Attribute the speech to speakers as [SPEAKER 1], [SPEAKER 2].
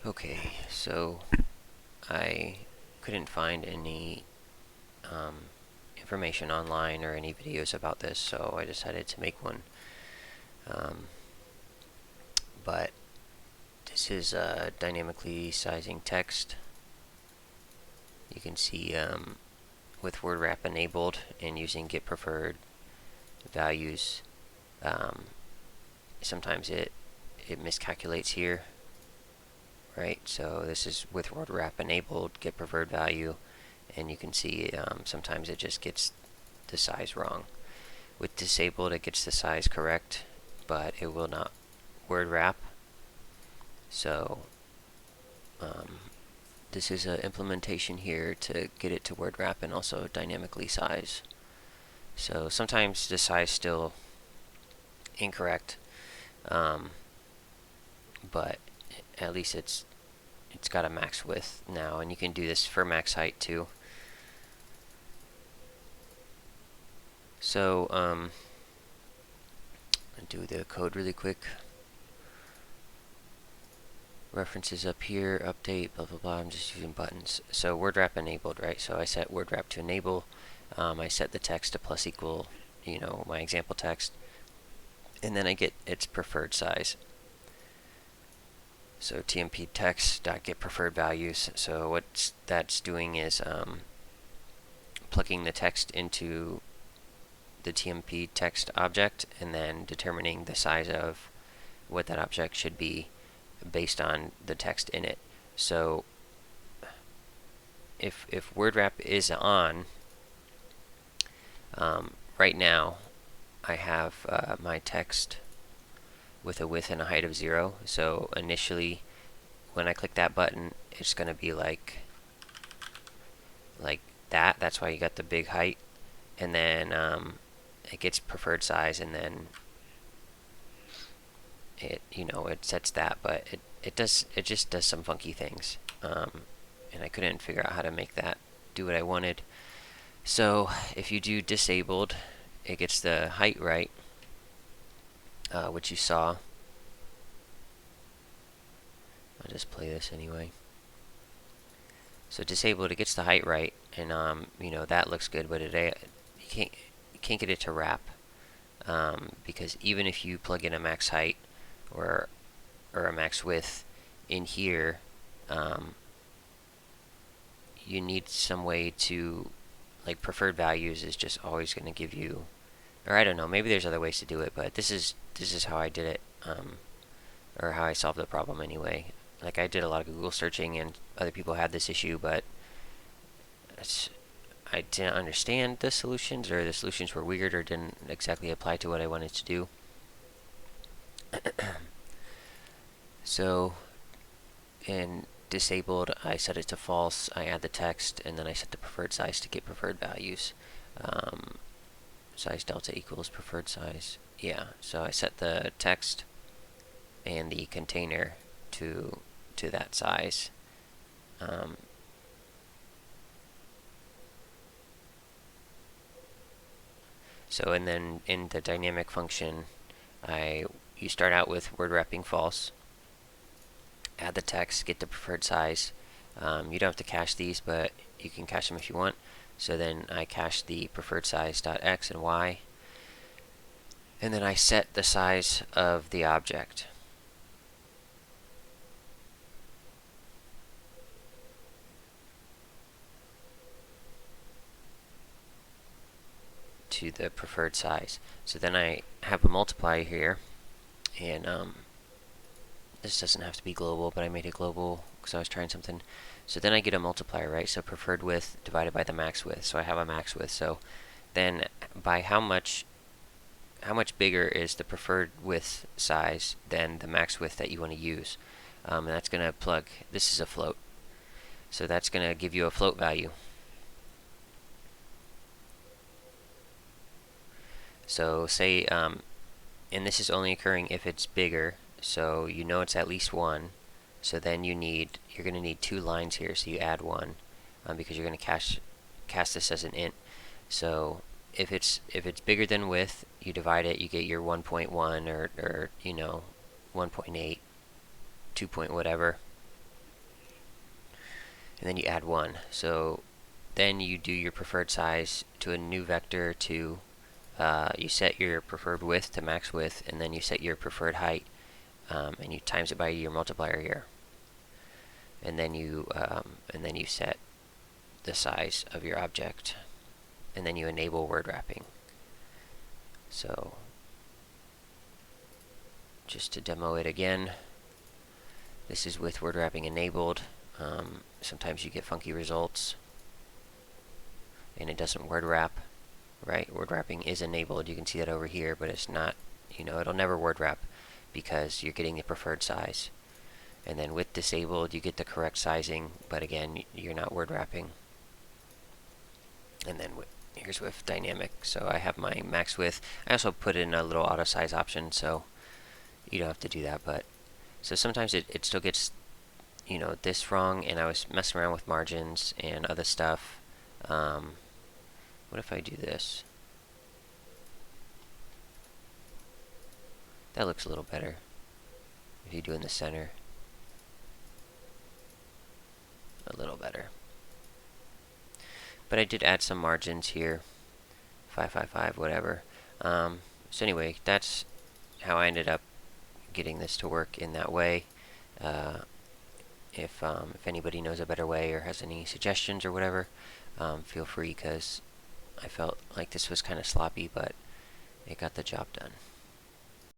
[SPEAKER 1] Okay, so I couldn't find any information online or any videos about this, so I decided to make one. Um, but this is dynamically sizing text. You can see with word wrap enabled and using GetPreferredValues, um, sometimes it miscalculates here, right? So this is with word wrap enabled, GetPreferredValue, and you can see sometimes it just gets the size wrong. With disabled, it gets the size correct, but it will not word wrap. So this is an implementation here to get it to word wrap and also dynamically size. So sometimes the size still incorrect, but at least it's got a max width now, and you can do this for max height too. So I'll do the code really quick. References up here, update, blah blah blah. I'm just using buttons. So word wrap enabled, right? So I set word wrap to enable. I set the text to plus equal, my example text, and then I get its preferred size. So tmp text.getPreferredValues. So what that's doing is plugging the text into the tmp text object and then determining the size of what that object should be based on the text in it. So if word wrap is on, right now I have my text with a width and a height of 0. So initially when I click that button, it's going to be like that. That's why you got the big height, and then it gets preferred size, and then it sets that, but it just does some funky things, and I couldn't figure out how to make that do what I wanted. So if you do disabled, it gets the height right, which you saw. I'll just play this anyway. So disabled, it gets the height right, and that looks good, but you can't get it to wrap, because even if you plug in a max height or a max width in here, you need some way to, like, preferred values is just always going to give you, or I don't know, maybe there's other ways to do it, but this is how I did it, or how I solved the problem anyway. Like, I did a lot of Google searching, and other people had this issue, but I didn't understand the solutions, or the solutions were weird or didn't exactly apply to what I wanted to do. So in disabled, I set it to false, I add the text, and then I set the preferred size to get preferred values. Size delta equals preferred size. Yeah, so I set the text and the container to that size. So, and then in the dynamic function, you start out with word wrapping false, add the text, get the preferred size. You don't have to cache these, but you can cache them if you want. So then I cache the preferred size .x and y, and then I set the size of the object. To the preferred size. So then I have a multiplier here, and this doesn't have to be global, but I made it global because I was trying something. So then I get a multiplier, right? So preferred width divided by the max width. So I have a max width. So then by how much bigger is the preferred width size than the max width that you want to use? And that's going to plug, this is a float, so that's going to give you a float value. So say, and this is only occurring if it's bigger, so you know it's at least 1. So then you're going to need 2 lines here, so you add 1, because you're going to cast this as an int. So if it's bigger than width, you divide it, you get your 1.1 or 1.8, 2 point whatever. and then you add 1. So then you do your preferred size to a new vector to you set your preferred width to max width, and then you set your preferred height, and you times it by your multiplier here, and then you set the size of your object, and then you enable word wrapping. So just to demo it again, this is with word wrapping enabled. Sometimes you get funky results and it doesn't word wrap, right? Word wrapping is enabled. You can see that over here, but it's not, it'll never word wrap because you're getting the preferred size. And then with disabled, you get the correct sizing, but again, you're not word wrapping. And then here's with dynamic. So I have my max width. I also put in a little auto size option, so you don't have to do that. But so sometimes it still gets this wrong, and I was messing around with margins and other stuff. What if I do this? That looks a little better if you do in the center. A little better. But I did add some margins here, 555, whatever. So anyway, that's how I ended up getting this to work in that way. If anybody knows a better way or has any suggestions or whatever, feel free, because I felt like this was kind of sloppy, but it got the job done.